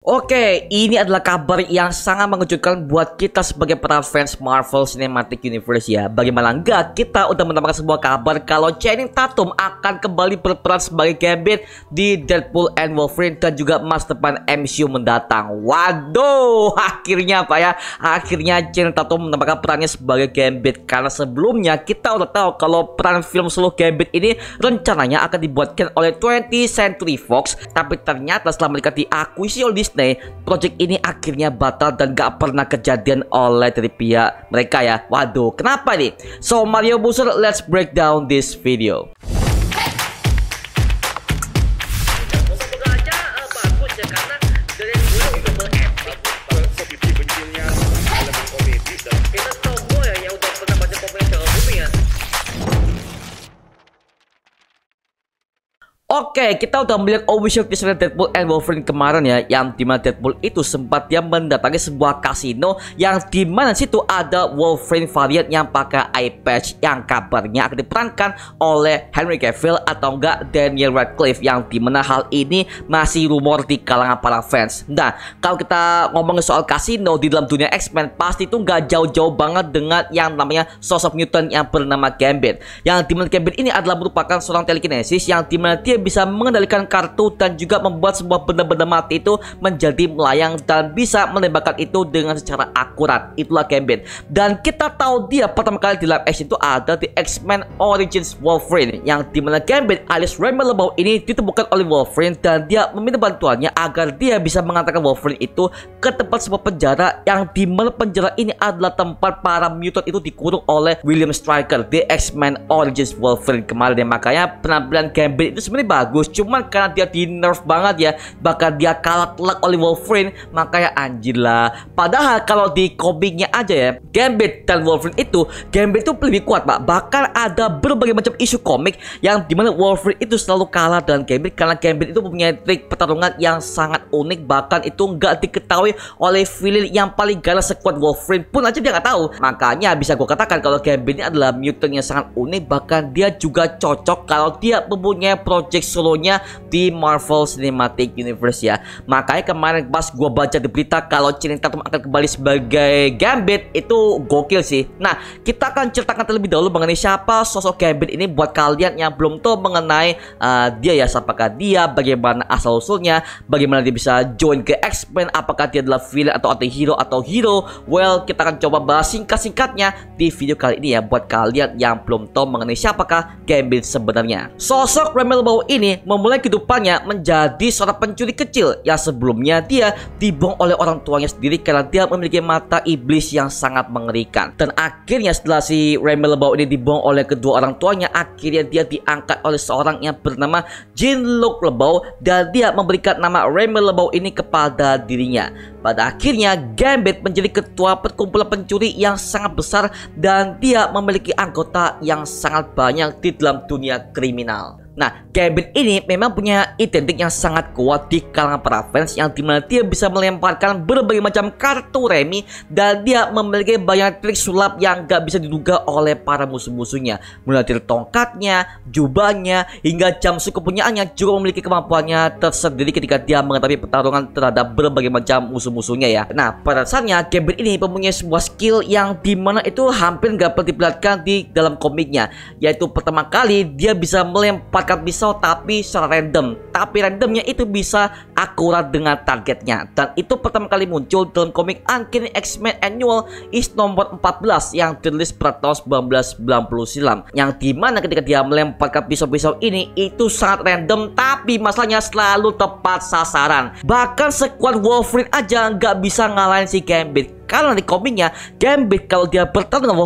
Oke, ini adalah kabar yang sangat mengejutkan buat kita sebagai para fans Marvel Cinematic Universe ya. Bagaimana enggak, kita udah mendapatkan sebuah kabar kalau Channing Tatum akan kembali berperan sebagai Gambit di Deadpool and Wolverine dan juga masa depan MCU mendatang. Waduh, akhirnya apa ya? Akhirnya Channing Tatum mendapatkan perannya sebagai Gambit. Karena sebelumnya kita udah tahu kalau peran film solo Gambit ini rencananya akan dibuatkan oleh 20th Century Fox. Tapi ternyata setelah mereka diakuisisi oleh Disney, project ini akhirnya batal dan gak pernah kejadian oleh dari pihak mereka ya. Waduh, kenapa nih? So Mario Booster, let's break down this video. Oke, kita udah melihat official teaser Deadpool and Wolverine kemarin ya, yang dimana Deadpool itu sempat dia mendatangi sebuah kasino yang dimana situ ada Wolverine variant yang pakai eye patch yang kabarnya akan diperankan oleh Henry Cavill atau enggak Daniel Radcliffe, yang dimana hal ini masih rumor di kalangan para fans. Nah, kalau kita ngomongin soal kasino di dalam dunia X-Men, pasti itu nggak jauh-jauh banget dengan yang namanya sosok mutant yang bernama Gambit, yang dimana Gambit ini adalah merupakan seorang telekinesis yang dimana dia bisa mengendalikan kartu dan juga membuat sebuah benda-benda mati itu menjadi melayang dan bisa menembakkan itu dengan secara akurat. Itulah Gambit. Dan kita tahu dia pertama kali di live action itu ada di X-Men Origins Wolverine, yang dimana Gambit alias Remy LeBeau ini ditemukan oleh Wolverine dan dia meminta bantuannya agar dia bisa mengantarkan Wolverine itu ke tempat sebuah penjara, yang dimana penjara ini adalah tempat para mutant itu dikurung oleh William Stryker di X-Men Origins Wolverine kemarin. Makanya penampilan Gambit itu sebenarnya bagus, cuman karena dia di nerf banget ya, bahkan dia kalah telak oleh Wolverine, makanya anjir lah. Padahal kalau di komiknya aja ya, Gambit dan Wolverine itu, Gambit itu lebih kuat pak. Bahkan ada berbagai macam isu komik yang dimana Wolverine itu selalu kalah dengan Gambit karena Gambit itu punya trik pertarungan yang sangat unik, bahkan itu nggak diketahui oleh villain yang paling galak sekuat Wolverine pun aja dia nggak tahu. Makanya bisa gue katakan kalau Gambit ini adalah mutant yang sangat unik, bahkan dia juga cocok kalau dia mempunyai project solonya di Marvel Cinematic Universe ya. Makanya kemarin pas gue baca di berita kalau Channing Tatum akan kembali sebagai Gambit, itu gokil sih. Nah, kita akan ceritakan terlebih dahulu mengenai siapa sosok Gambit ini buat kalian yang belum tahu mengenai dia ya, siapakah dia, bagaimana asal usulnya, bagaimana dia bisa join ke X-Men, apakah dia adalah villain atau anti-hero atau hero. Well, kita akan coba bahas singkat-singkatnya di video kali ini ya, buat kalian yang belum tahu mengenai siapakah Gambit sebenarnya. Sosok Remy LeBeau ini memulai kehidupannya menjadi seorang pencuri kecil yang sebelumnya dia dibuang oleh orang tuanya sendiri karena dia memiliki mata iblis yang sangat mengerikan. Dan akhirnya setelah si Remy LeBeau ini dibuang oleh kedua orang tuanya, akhirnya dia diangkat oleh seorang yang bernama Jean-Luc LeBeau dan dia memberikan nama Remy LeBeau ini kepada dirinya. Pada akhirnya Gambit menjadi ketua perkumpulan pencuri yang sangat besar dan dia memiliki anggota yang sangat banyak di dalam dunia kriminal. Nah, Gambit ini memang punya identik yang sangat kuat di kalangan para fans, yang dimana dia bisa melemparkan berbagai macam kartu remi dan dia memiliki banyak trik sulap yang gak bisa diduga oleh para musuh-musuhnya. Mulai dari tongkatnya, jubahnya, hingga jam kepunyaannya juga memiliki kemampuannya tersendiri ketika dia menghadapi pertarungan terhadap berbagai macam musuh-musuhnya ya. Nah, pada dasarnya Gambit ini mempunyai sebuah skill yang dimana itu hampir gak pernah diperlihatkan di dalam komiknya, yaitu pertama kali dia bisa melempar pisau tapi secara random, tapi randomnya itu bisa akurat dengan targetnya. Dan itu pertama kali muncul dalam komik Uncanny X-Men Annual Issue nomor 14 yang dirilis pada tahun 1990 silam, yang dimana ketika dia melemparkan pisau-pisau ini itu sangat random, tapi masalahnya selalu tepat sasaran. Bahkan sekuat Wolverine aja nggak bisa ngalahin si Gambit. Karena di komiknya Gambit kalau dia bertarung dengan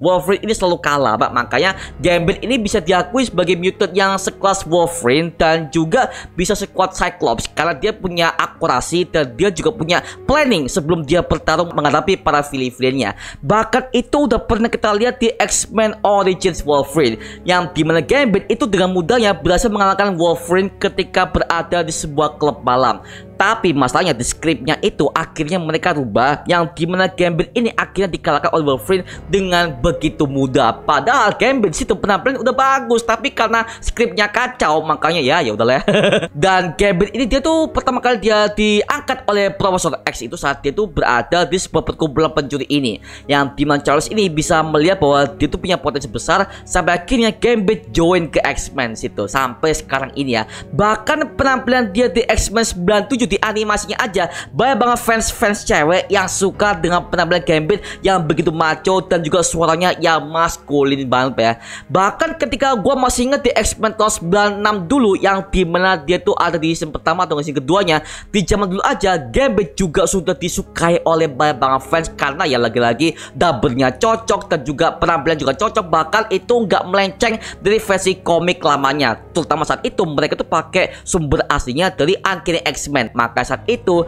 Wolverine ini selalu kalah pak. Makanya Gambit ini bisa diakui sebagai mutant yang sekelas Wolverine dan juga bisa sekuat Cyclops karena dia punya akurasi dan dia juga punya planning sebelum dia bertarung menghadapi para villain-villainnya. Bahkan itu udah pernah kita lihat di X-Men Origins Wolverine, yang dimana Gambit itu dengan mudahnya berhasil mengalahkan Wolverine ketika berada di sebuah klub malam. Tapi masalahnya di skripnya itu akhirnya mereka rubah, yang dimana Gambit ini akhirnya dikalahkan oleh Wolverine dengan begitu mudah. Padahal Gambit situ penampilan udah bagus, tapi karena skripnya kacau, makanya ya udahlah. Dan Gambit ini dia tuh pertama kali dia diangkat oleh Profesor X itu saat dia tuh berada di sebuah perkumpulan pencuri ini, yang dimana Charles ini bisa melihat bahwa dia tuh punya potensi besar, sampai akhirnya Gambit join ke X-Men situ sampai sekarang ini ya. Bahkan penampilan dia di X-Men 97 di animasinya aja banyak banget fans cewek yang suka dengan penampilan Gambit yang begitu macho dan juga suaranya yang maskulin banget ya. Bahkan ketika gua masih inget di X-Men tahun 96 dulu, yang dimana dia tuh ada di season pertama atau season keduanya, di zaman dulu aja Gambit juga sudah disukai oleh banyak banget fans karena ya lagi-lagi double-nya cocok dan juga penampilan juga cocok, bahkan itu nggak melenceng dari versi komik lamanya. Terutama saat itu mereka tuh pakai sumber aslinya dari Uncanny X-Men, maka saat itu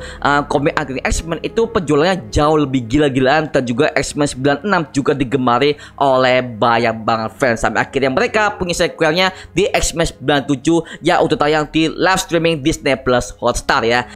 komik Uncanny X-Men itu penjualannya jauh lebih gila-gilaan, dan juga X-Men 96 juga digemari oleh banyak banget fans, sampai akhirnya mereka punya sequelnya di X-Men 97 yang udah tayang di live streaming Disney Plus Hotstar ya.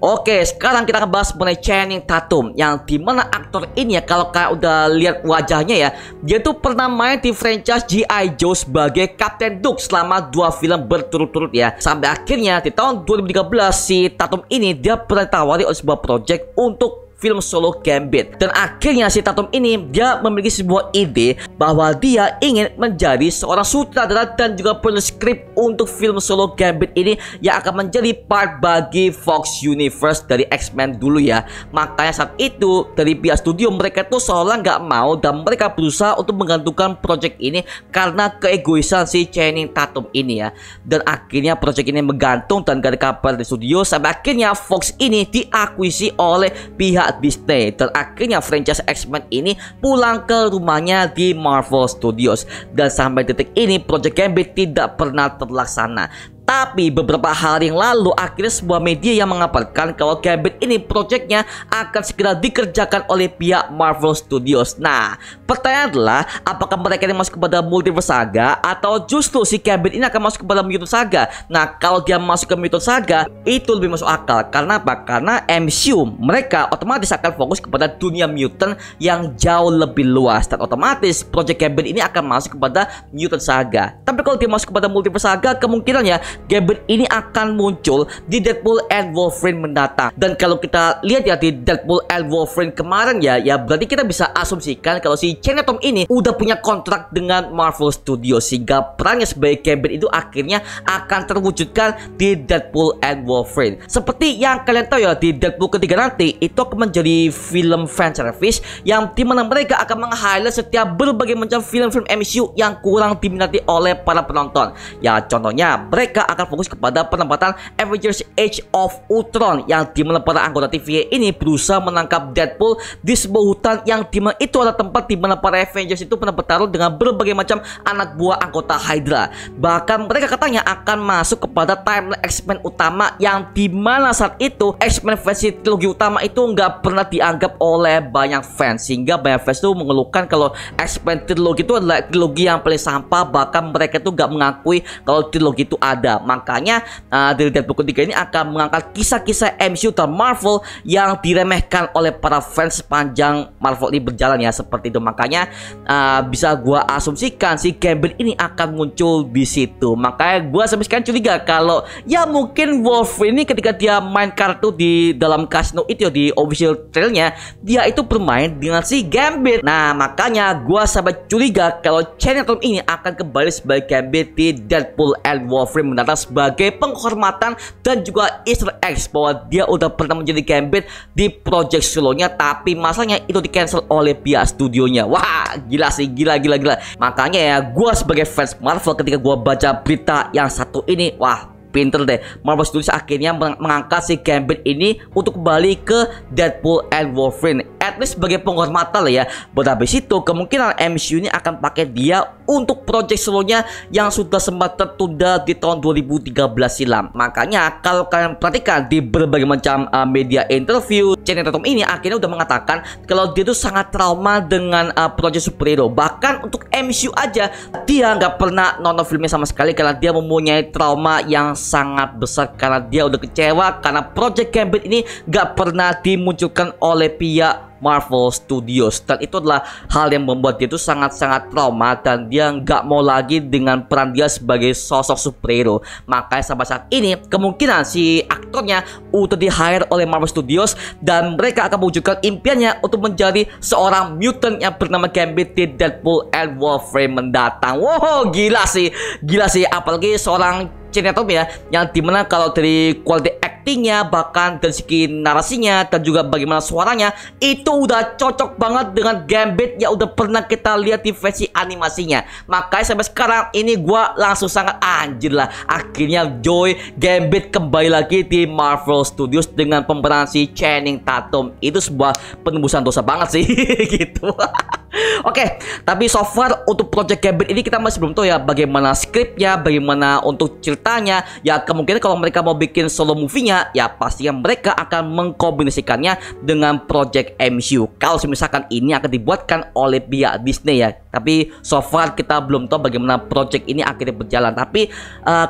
Oke, sekarang kita akan bahas mengenai Channing Tatum, yang dimana aktor ini ya, kalau kalian udah lihat wajahnya ya, dia tuh pernah main di franchise G.I. Joe sebagai Captain Duke selama 2 film berturut-turut ya. Sampai akhirnya di tahun 2013 si Tatum ini dia pernah ditawari oleh sebuah project untuk film solo Gambit, dan akhirnya si Tatum ini dia memiliki sebuah ide bahwa dia ingin menjadi seorang sutradara dan juga penulis skrip untuk film solo Gambit ini yang akan menjadi part bagi Fox Universe dari X-Men dulu ya. Makanya saat itu dari pihak studio mereka tuh seolah nggak mau, dan mereka berusaha untuk menggantungkan project ini karena keegoisan si Channing Tatum ini ya. Dan akhirnya project ini menggantung dan gak ada kabar di studio, sampai akhirnya Fox ini diakuisisi oleh pihak Disney, dan akhirnya franchise X-Men ini pulang ke rumahnya di Marvel Studios, dan sampai detik ini Project Gambit tidak pernah terlaksana. Tapi beberapa hari yang lalu akhirnya sebuah media yang mengabarkan kalau Gambit ini proyeknya akan segera dikerjakan oleh pihak Marvel Studios. Nah, pertanyaan adalah apakah mereka ini masuk kepada Multiverse Saga atau justru si Gambit ini akan masuk kepada Mutant Saga. Nah, kalau dia masuk ke Mutant Saga itu lebih masuk akal. Karena apa? Karena MCU mereka otomatis akan fokus kepada dunia mutant yang jauh lebih luas, dan otomatis Project Gambit ini akan masuk kepada Mutant Saga. Tapi kalau dia masuk kepada Multiverse Saga, kemungkinannya Gambit ini akan muncul di Deadpool and Wolverine mendatang. Dan kalau kita lihat ya di Deadpool and Wolverine kemarin ya berarti kita bisa asumsikan kalau si Channing Tatum ini udah punya kontrak dengan Marvel Studios, sehingga perannya sebagai Gambit itu akhirnya akan terwujudkan di Deadpool and Wolverine. Seperti yang kalian tahu ya, di Deadpool ketiga nanti itu akan menjadi film fanservice yang dimana mereka akan meng-highlight setiap berbagai macam film-film MCU yang kurang diminati oleh para penonton. Ya contohnya mereka akan fokus kepada penempatan Avengers Age of Ultron, yang dimana para anggota TVA ini berusaha menangkap Deadpool di sebuah hutan yang dimana itu adalah tempat dimana para Avengers itu pernah bertarung dengan berbagai macam anak buah anggota Hydra. Bahkan mereka katanya akan masuk kepada timeline X-Men utama, yang dimana saat itu X-Men versi trilogi utama itu nggak pernah dianggap oleh banyak fans, sehingga banyak fans itu mengeluhkan kalau X-Men trilogi itu adalah trilogi yang paling sampah. Bahkan mereka tuh nggak mengakui kalau trilogi itu ada. Makanya dari Deadpool ketiga ini akan mengangkat kisah-kisah MCU dan Marvel yang diremehkan oleh para fans sepanjang Marvel ini berjalan ya, seperti itu. Makanya bisa gua asumsikan si Gambit ini akan muncul di situ. Makanya gua sampai sekarang curiga kalau ya mungkin Wolverine ini ketika dia main kartu di dalam Casino itu di official trailnya, dia itu bermain dengan si Gambit. Nah, makanya gua sampai curiga kalau Channing Tatum ini akan kembali sebagai Gambit di Deadpool and Wolverine mendatang sebagai penghormatan dan juga Easter eggs bahwa dia udah pernah menjadi Gambit di project solonya, tapi masalahnya itu di cancel oleh pihak studionya. Wah, gila sih, gila. Makanya ya, gue sebagai fans Marvel ketika gue baca berita yang satu ini, wah pinter deh. Marvel Studios akhirnya mengangkat si Gambit ini untuk kembali ke Deadpool and Wolverine. at least sebagai penghormatan lah ya. Buat habis itu kemungkinan MCU ini akan pakai dia untuk project solonya yang sudah sempat tertunda di tahun 2013 silam. Makanya kalau kalian perhatikan di berbagai macam media interview, Channing Tatum ini akhirnya udah mengatakan kalau dia tuh sangat trauma dengan project superhero. Bahkan untuk MCU aja dia nggak pernah nonton filmnya sama sekali karena dia mempunyai trauma yang sangat besar karena dia udah kecewa karena project Gambit ini nggak pernah dimunculkan oleh pihak Marvel Studios, dan itu adalah hal yang membuat dia itu sangat-sangat trauma dan dia nggak mau lagi dengan peran dia sebagai sosok superhero. Makanya sampai saat ini kemungkinan si aktornya udah di hire oleh Marvel Studios dan mereka akan mewujudkan impiannya untuk menjadi seorang mutant yang bernama Gambit di Deadpool and Wolverine mendatang. Wow, gila sih, apalagi seorang Channing Tatum ya, yang dimana kalau dari quality actingnya, bahkan dari segi narasinya dan juga bagaimana suaranya itu udah cocok banget dengan Gambit yang udah pernah kita lihat di versi animasinya. Makanya sampai sekarang ini gua langsung sangat anjir lah, akhirnya Joy Gambit kembali lagi di Marvel Studios dengan pemeran si Channing Tatum. Itu sebuah penembusan dosa banget sih gitu. Oke, tapi so far untuk Project Gambit ini kita masih belum tahu ya bagaimana skripnya, bagaimana untuk ceritanya. Ya kemungkinan kalau mereka mau bikin solo movie-nya, ya pastinya mereka akan mengkombinasikannya dengan Project MCU. Kalau misalkan ini akan dibuatkan oleh pihak Disney ya. Tapi so far kita belum tahu bagaimana project ini akhirnya berjalan. Tapi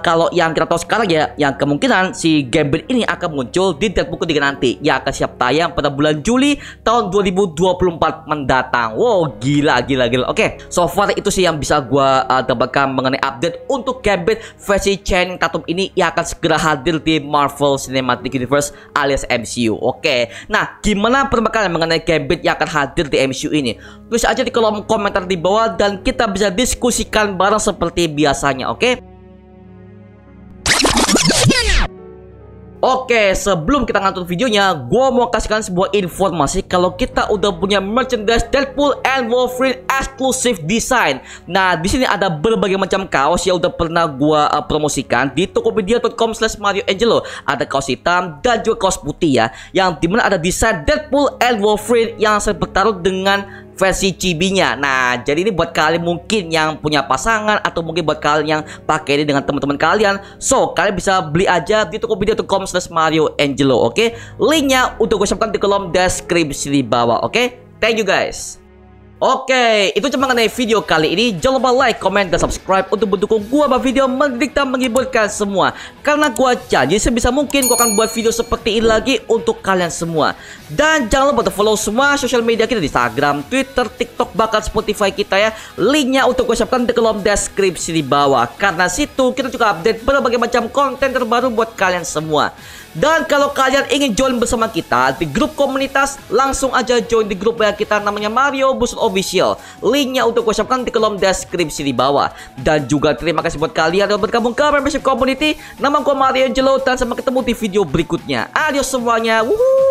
kalau yang kita tahu sekarang ya, yang kemungkinan si Gambit ini akan muncul di Deadpool ketiga nanti, yang akan siap tayang pada bulan Juli tahun 2024 mendatang. Wow, gila. Oke, so far itu sih yang bisa gua dapatkan mengenai update untuk Gambit versi Channing Tatum ini yang akan segera hadir di Marvel Cinematic Universe alias MCU. Oke, nah gimana perkembangan mengenai Gambit yang akan hadir di MCU ini? Tulis aja di kolom komentar di bawah dan kita bisa diskusikan bareng seperti biasanya. Oke, sebelum kita ngatur videonya, gue mau kasih kalian sebuah informasi kalau kita udah punya merchandise Deadpool and Wolverine exclusive design. Nah, di sini ada berbagai macam kaos yang udah pernah gue promosikan di tokopedia.com/MarioAngelo. Ada kaos hitam dan juga kaos putih ya, yang dimana ada desain Deadpool and Wolverine yang saya bertaruh dengan versi chibi-nya. Nah, jadi ini buat kalian mungkin yang punya pasangan atau mungkin buat kalian yang pakai ini dengan teman-teman kalian. So, kalian bisa beli aja di tokopedia.com/MarioAngelo. Oke, linknya udah gue siapkan di kolom deskripsi di bawah. Oke, thank you guys. Oke, itu cuma mengenai video kali ini. Jangan lupa like, comment, dan subscribe untuk mendukung gua buat video mendidik dan menghiburkan semua. Karena gua janji sebisa mungkin gua akan buat video seperti ini lagi untuk kalian semua. Dan jangan lupa untuk follow semua sosial media kita di Instagram, Twitter, TikTok, bahkan Spotify kita ya. Linknya untuk gua siapkan di kolom deskripsi di bawah. Karena situ kita juga update berbagai macam konten terbaru buat kalian semua. Dan kalau kalian ingin join bersama kita di grup komunitas, langsung aja join di grup kita namanya Mario Busut Official. Linknya untuk gue siapkan di kolom deskripsi di bawah. Dan juga terima kasih buat kalian yang bergabung ke membership community. Nama gue MarioAngelo dan sampai ketemu di video berikutnya. Adios semuanya. Wuhuu.